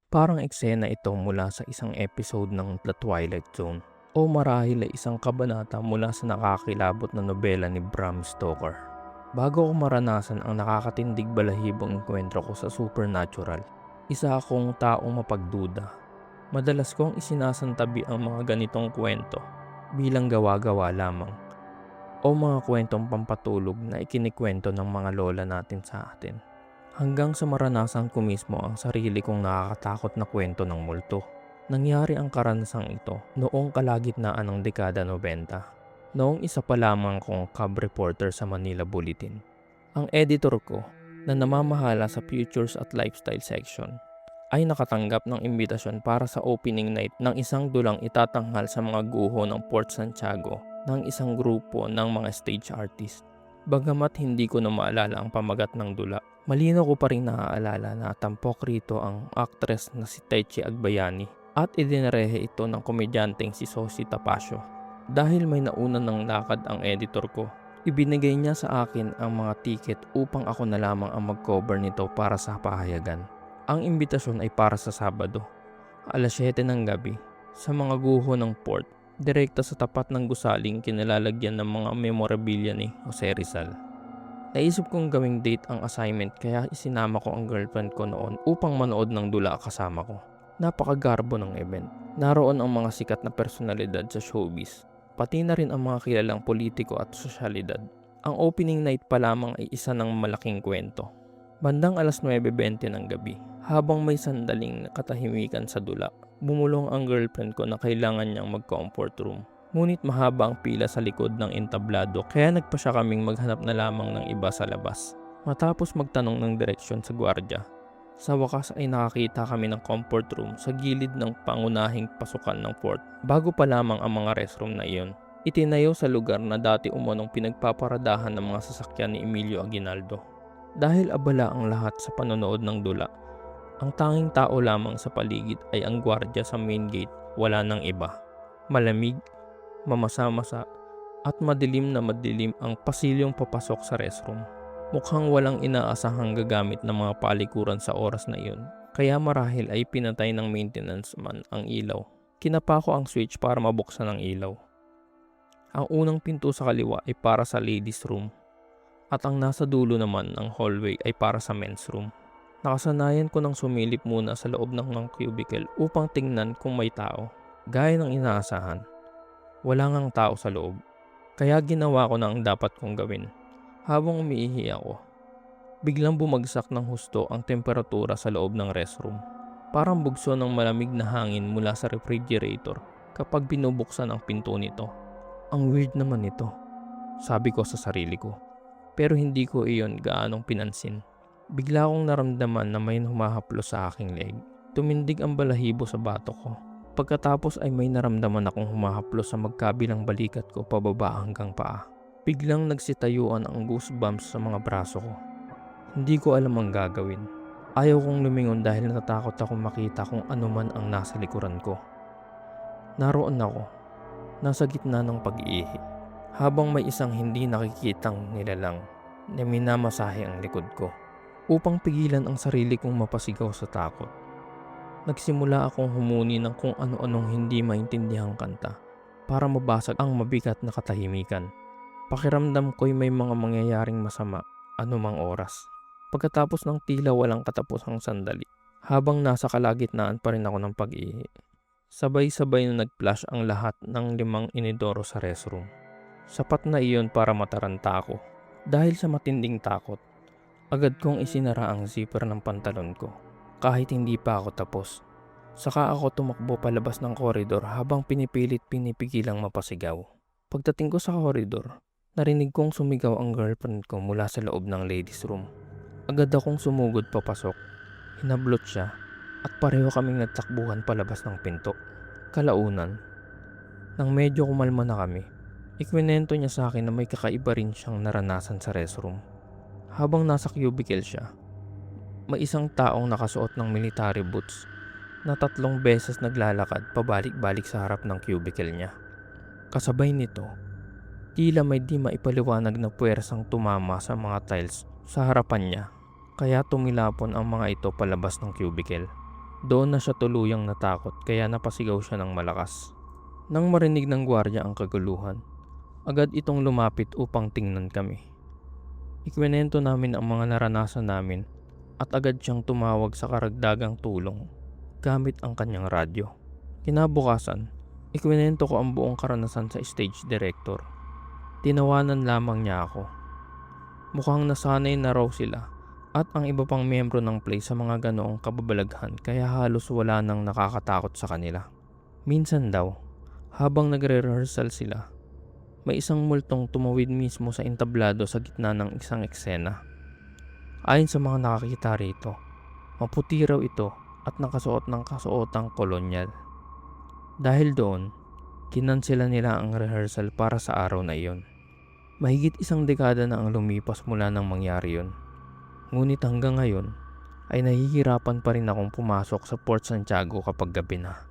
Parang eksena ito mula sa isang episode ng The Twilight Zone o marahil ay isang kabanata mula sa nakakilabot na nobela ni Bram Stoker. Bago ko maranasan ang nakakatindig balahibong enkwentro ko sa supernatural, isa akong taong mapagduda. Madalas kong isinasantabi ang mga ganitong kwento bilang gawa-gawa lamang o mga kwentong pampatulog na ikinikwento ng mga lola natin sa atin. Hanggang sa maranasan ko mismo ang sarili kong nakakatakot na kwento ng multo. Nangyari ang karanasang ito noong kalagitnaan ng dekada 90. Noong isa pa lamang kong cub reporter sa Manila Bulletin. Ang editor ko na namamahala sa Futures at Lifestyle section ay nakatanggap ng imbitasyon para sa opening night ng isang dulang itatanghal sa mga guho ng Port Santiago ng isang grupo ng mga stage artist. Bagamat hindi ko na maalala ang pamagat ng dula, malinaw ko pa rin naaalala na tampok rito ang aktres na si Techi Agbayani at idinarehe ito ng komedyanteng si Sosie Tapasio. Dahil may nauna ng lakad ang editor ko, ibinigay niya sa akin ang mga ticket upang ako na lamang ang mag-cover nito para sa pahayagan. Ang imbitasyon ay para sa Sabado, alas 7 ng gabi, sa mga guho ng port, direkta sa tapat ng gusaling kinalalagyan ng mga memorabilia ni Jose Rizal. Naisip kong gawing date ang assignment kaya isinama ko ang girlfriend ko noon upang manood ng dula kasama ko. Napakagarbo ng event. Naroon ang mga sikat na personalidad sa showbiz, pati na rin ang mga kilalang politiko at sosyalidad. Ang opening night pa lamang ay isa ng malaking kwento. Bandang alas 9:20 ng gabi, habang may sandaling katahimikan sa dula, bumulong ang girlfriend ko na kailangan niyang mag-comfort room. Ngunit mahaba ang pila sa likod ng entablado kaya nagpa siya kaming maghanap na lamang ng iba sa labas. Matapos magtanong ng direksyon sa gwardya, sa wakas ay nakakita kami ng comfort room sa gilid ng pangunahing pasukan ng port. Bago pa lamang ang mga restroom na iyon, itinayo sa lugar na dati umanong pinagpaparadahan ng mga sasakyan ni Emilio Aguinaldo. Dahil abala ang lahat sa panonood ng dula, ang tanging tao lamang sa paligid ay ang gwardya sa main gate, wala nang iba. Malamig, mamasa-masa, at madilim na madilim ang pasilyong papasok sa restroom. Mukhang walang inaasahang gagamit ng mga palikuran sa oras na iyon, kaya marahil ay pinatay ng maintenance man ang ilaw. Kinapa ko ang switch para mabuksan ang ilaw. Ang unang pinto sa kaliwa ay para sa ladies room, at ang nasa dulo naman ng hallway ay para sa men's room. Nakasanayan ko nang sumilip muna sa loob ng cubicle upang tingnan kung may tao. Gaya ng inaasahan, wala ngang tao sa loob. Kaya ginawa ko na ang dapat kong gawin. Habang umiihi ako, biglang bumagsak ng husto ang temperatura sa loob ng restroom. Parang bugso ng malamig na hangin mula sa refrigerator kapag binubuksan ang pinto nito. Ang weird naman ito, sabi ko sa sarili ko. Pero hindi ko iyon gaanong pinansin. Bigla kong naramdaman na may humahaplos sa aking leg. Tumindig ang balahibo sa batok ko. Pagkatapos ay may naramdaman akong humahaplos sa magkabilang balikat ko pababa hanggang paa. Biglang nagsitayuan ang goosebumps sa mga braso ko. Hindi ko alam ang gagawin. Ayaw kong lumingon dahil natatakot akong makita kung ano man ang nasa likuran ko. Naroon ako, nasa gitna ng pag-iihi, habang may isang hindi nakikitang nilalang na minamasahe ang likod ko. Upang pigilan ang sarili kong mapasigaw sa takot, nagsimula akong humuni ng kung ano-anong hindi maintindihang kanta para mabasag ang mabigat na katahimikan. Pakiramdam ko'y may mga mangyayaring masama anumang oras. Pagkatapos ng tila walang katapusang sandali, habang nasa kalagitnaan pa rin ako ng pag-ihi, sabay-sabay na nag-flash ang lahat ng 5 inidoro sa restroom. Sapat na iyon para mataranta ako. Dahil sa matinding takot, agad kong isinara ang zipper ng pantalon ko kahit hindi pa ako tapos. Saka ako tumakbo palabas ng koridor habang pinipigilang mapasigaw. Pagdating ko sa koridor, narinig kong sumigaw ang girlfriend ko mula sa loob ng ladies room. Agad akong sumugod papasok. Hinablot siya at pareho kaming nagtakbuhan palabas ng pinto. Kalaunan, nang medyo kumalma na kami, ikwinento niya sa akin na may kakaiba rin siyang naranasan sa restroom. Habang nasa cubicle siya, may isang taong nakasuot ng military boots na 3 beses naglalakad pabalik-balik sa harap ng cubicle niya. Kasabay nito, tila may di maipaliwanag na puwersang tumama sa mga tiles sa harapan niya, kaya tumilapon ang mga ito palabas ng cubicle. Doon na siya tuluyang natakot kaya napasigaw siya ng malakas. Nang marinig ng gwardiya ang kaguluhan, agad itong lumapit upang tingnan kami. Ikwinento namin ang mga naranasan namin at agad siyang tumawag sa karagdagang tulong gamit ang kanyang radyo. Kinabukasan, ikwinento ko ang buong karanasan sa stage director. Tinawanan lamang niya ako. Mukhang nasanay na raw sila at ang iba pang miyembro ng play sa mga ganoong kababalaghan kaya halos wala nang nakakatakot sa kanila. Minsan daw, habang nagre-rehearsal sila, may isang multong tumawid mismo sa entablado sa gitna ng isang eksena. Ayon sa mga nakakita rito, maputi raw ito at nakasuot ng kasuotang kolonyal. Dahil doon, kinansela nila ang rehearsal para sa araw na iyon. Mahigit isang dekada na ang lumipas mula nang mangyari yun. Ngunit hanggang ngayon ay nahihirapan pa rin akong pumasok sa Port Santiago kapag gabi na.